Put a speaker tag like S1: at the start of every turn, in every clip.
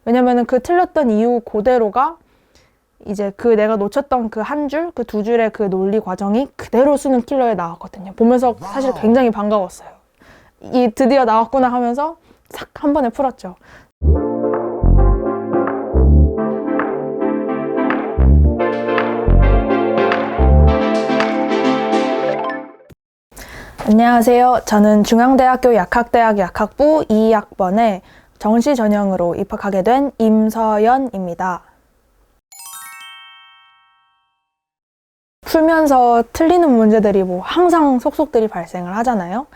S1: 왜냐면은 그 틀렸던 이유 그대로가 이제 그 내가 놓쳤던 그 한 줄, 그 두 줄의 그 논리 과정이 그대로 수능 킬러에 나왔거든요. 보면서 사실 굉장히 반가웠어요. 이 드디어 나왔구나 하면서 싹 한 번에 풀었죠. 안녕하세요. 저는 중앙대학교 약학대학 약학부 2학번에 정시 전형으로 입학하게 된 임서연입니다. 풀면서 틀리는 문제들이 항상 속속들이 발생을 하잖아요.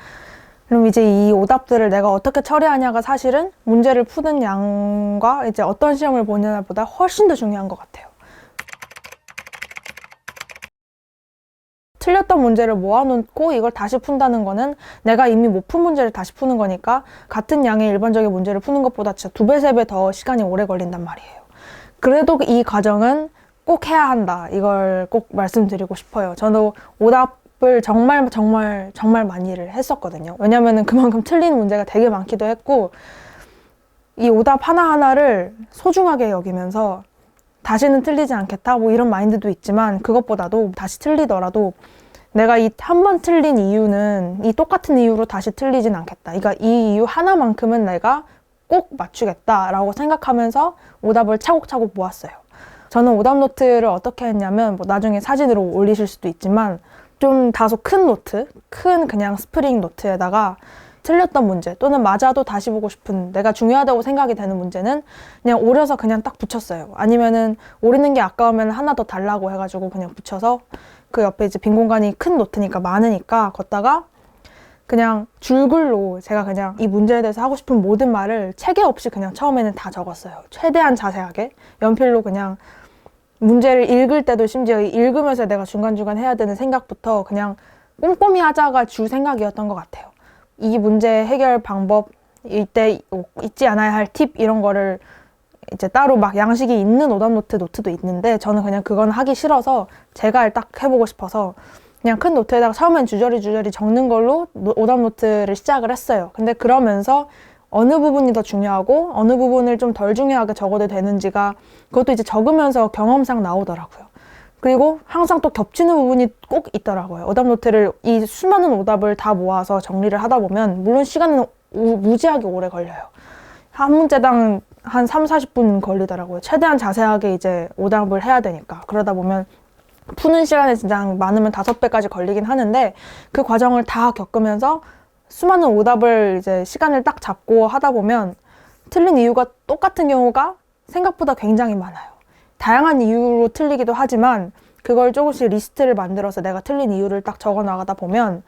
S1: 그럼 이제 이 오답들을 내가 어떻게 처리하냐가 사실은 문제를 푸는 양과 이제 어떤 시험을 보느냐보다 훨씬 더 중요한 것 같아요. 틀렸던 문제를 모아놓고 이걸 다시 푼다는 거는 내가 이미 못 푼 문제를 다시 푸는 거니까 같은 양의 일반적인 문제를 푸는 것보다 진짜 2배, 3배 더 시간이 오래 걸린단 말이에요. 그래도 이 과정은 꼭 해야 한다. 이걸 꼭 말씀드리고 싶어요. 저도 오답을 정말 많이를 했었거든요. 왜냐면은 그만큼 틀린 문제가 되게 많기도 했고, 이 오답 하나하나를 소중하게 여기면서 다시는 틀리지 않겠다 이런 마인드도 있지만, 그것보다도 다시 틀리더라도 내가 이 한 번 틀린 이유는 이 똑같은 이유로 다시 틀리진 않겠다. 그러니까 이 이유 하나만큼은 내가 꼭 맞추겠다라고 생각하면서 오답을 차곡차곡 모았어요. 저는 오답 노트를 어떻게 했냐면, 나중에 사진으로 올리실 수도 있지만, 좀 다소 큰 노트, 큰 그냥 스프링 노트에다가 틀렸던 문제 또는 맞아도 다시 보고 싶은, 내가 중요하다고 생각이 되는 문제는 그냥 오려서 그냥 딱 붙였어요. 아니면은 오리는 게 아까우면 하나 더 달라고 해가지고 그냥 붙여서, 그 옆에 이제 빈 공간이 큰 노트니까 많으니까 걷다가 그냥 줄글로 제가 그냥 이 문제에 대해서 하고 싶은 모든 말을 체계 없이 그냥 처음에는 다 적었어요. 최대한 자세하게 연필로 그냥 문제를 읽을 때도 심지어 읽으면서 내가 중간중간 해야 되는 생각부터 그냥 꼼꼼히 하자가 주 생각이었던 것 같아요. 이 문제 해결 방법, 이때 잊지 않아야 할 팁 이런 거를 이제 따로 막 양식이 있는 오답 노트도 있는데, 저는 그냥 그건 하기 싫어서 제가 딱 해보고 싶어서 그냥 큰 노트에다가 처음엔 주저리 적는 걸로 오답 노트를 시작을 했어요. 근데 그러면서 어느 부분이 더 중요하고 어느 부분을 좀 덜 중요하게 적어도 되는지가, 그것도 이제 적으면서 경험상 나오더라고요. 그리고 항상 또 겹치는 부분이 꼭 있더라고요. 오답 노트를, 이 수많은 오답을 다 모아서 정리를 하다 보면 물론 시간은 무지하게 오래 걸려요. 한 문제당 한 30-40분 걸리더라고요. 최대한 자세하게 이제 오답을 해야 되니까. 그러다 보면 푸는 시간이 진짜 많으면 5배까지 걸리긴 하는데, 그 과정을 다 겪으면서 수많은 오답을 이제 시간을 딱 잡고 하다 보면 틀린 이유가 똑같은 경우가 생각보다 굉장히 많아요. 다양한 이유로 틀리기도 하지만 그걸 조금씩 리스트를 만들어서 내가 틀린 이유를 딱 적어 나가다 보면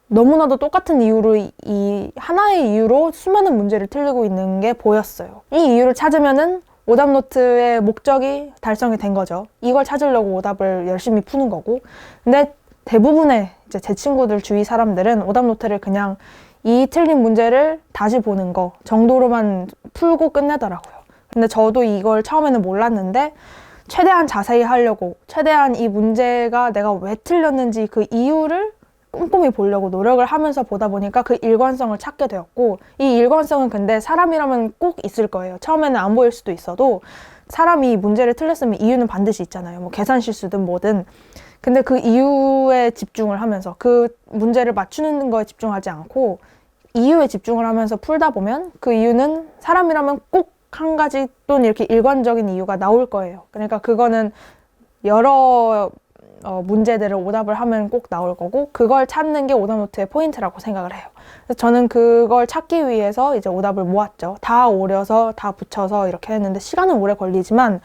S1: 너무나도 똑같은 이유로, 이 하나의 이유로 수많은 문제를 틀리고 있는 게 보였어요. 이 이유를 찾으면은 오답 노트의 목적이 달성이 된 거죠. 이걸 찾으려고 오답을 열심히 푸는 거고. 근데 대부분의 이제 제 친구들 주위 사람들은 오답 노트를 그냥 이 틀린 문제를 다시 보는 거 정도로만 풀고 끝내더라고요. 근데 저도 이걸 처음에는 몰랐는데, 최대한 자세히 하려고, 최대한 이 문제가 내가 왜 틀렸는지 그 이유를 꼼꼼히 보려고 노력을 하면서 보다 보니까 그 일관성을 찾게 되었고, 이 일관성은 근데 사람이라면 꼭 있을 거예요. 처음에는 안 보일 수도 있어도 사람이 문제를 틀렸으면 이유는 반드시 있잖아요. 계산 실수든 뭐든. 근데 그 이유에 집중을 하면서, 그 문제를 맞추는 거에 집중하지 않고 이유에 집중을 하면서 풀다 보면 그 이유는 사람이라면 꼭 한 가지 또는 이렇게 일관적인 이유가 나올 거예요. 그러니까 그거는 여러 문제들을 오답을 하면 꼭 나올 거고, 그걸 찾는 게 오답 노트의 포인트라고 생각을 해요. 그래서 저는 그걸 찾기 위해서 이제 오답을 모았죠. 다 오려서 다 붙여서 이렇게 했는데 시간은 오래 걸리지만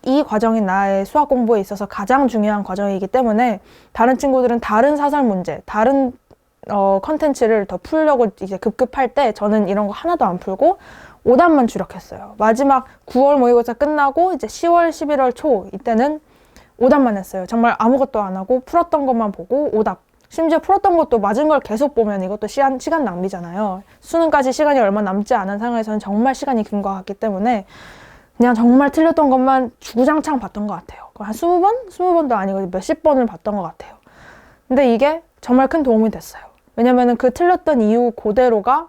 S1: 이 과정이 나의 수학 공부에 있어서 가장 중요한 과정이기 때문에, 다른 친구들은 다른 사설 문제, 다른 컨텐츠를 더 풀려고 이제 급급할 때 저는 이런 거 하나도 안 풀고 오답만 주력했어요. 마지막 9월 모의고사 끝나고 이제 10월, 11월 초 이때는 오답만 했어요. 정말 아무것도 안 하고 풀었던 것만 보고 오답. 심지어 풀었던 것도 맞은 걸 계속 보면 이것도 시간 낭비잖아요. 수능까지 시간이 얼마 남지 않은 상황에서는 정말 시간이 긴 것 같기 때문에 그냥 정말 틀렸던 것만 주구장창 봤던 것 같아요. 한 20번? 20번도 아니고 몇십 번을 봤던 것 같아요. 근데 이게 정말 큰 도움이 됐어요. 왜냐면은 그 틀렸던 이유 그대로가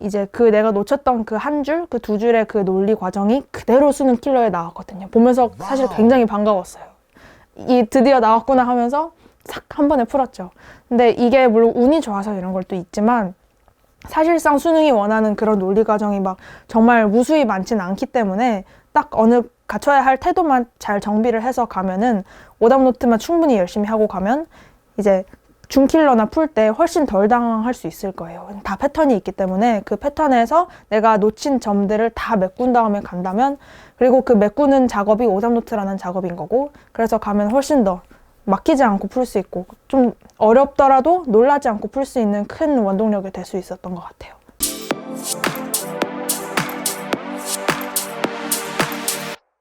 S1: 이제 그 내가 놓쳤던 그 한 줄, 그 두 줄의 그 논리 과정이 그대로 수능 킬러에 나왔거든요. 보면서 사실 굉장히 반가웠어요. 이 드디어 나왔구나 하면서 싹 한 번에 풀었죠. 근데 이게 물론 운이 좋아서 이런 걸 또 있지만 사실상 수능이 원하는 그런 논리 과정이 막 정말 무수히 많지는 않기 때문에 딱 어느 갖춰야 할 태도만 잘 정비를 해서 가면은 오답 노트만 충분히 열심히 하고 가면 이제 준킬러나 풀 때 훨씬 덜 당황할 수 있을 거예요. 다 패턴이 있기 때문에 그 패턴에서 내가 놓친 점들을 다 메꾼 다음에 간다면, 그리고 그 메꾸는 작업이 오답 노트라는 작업인 거고, 그래서 가면 훨씬 더 막히지 않고 풀 수 있고 좀 어렵더라도 놀라지 않고 풀 수 있는 큰 원동력이 될 수 있었던 것 같아요.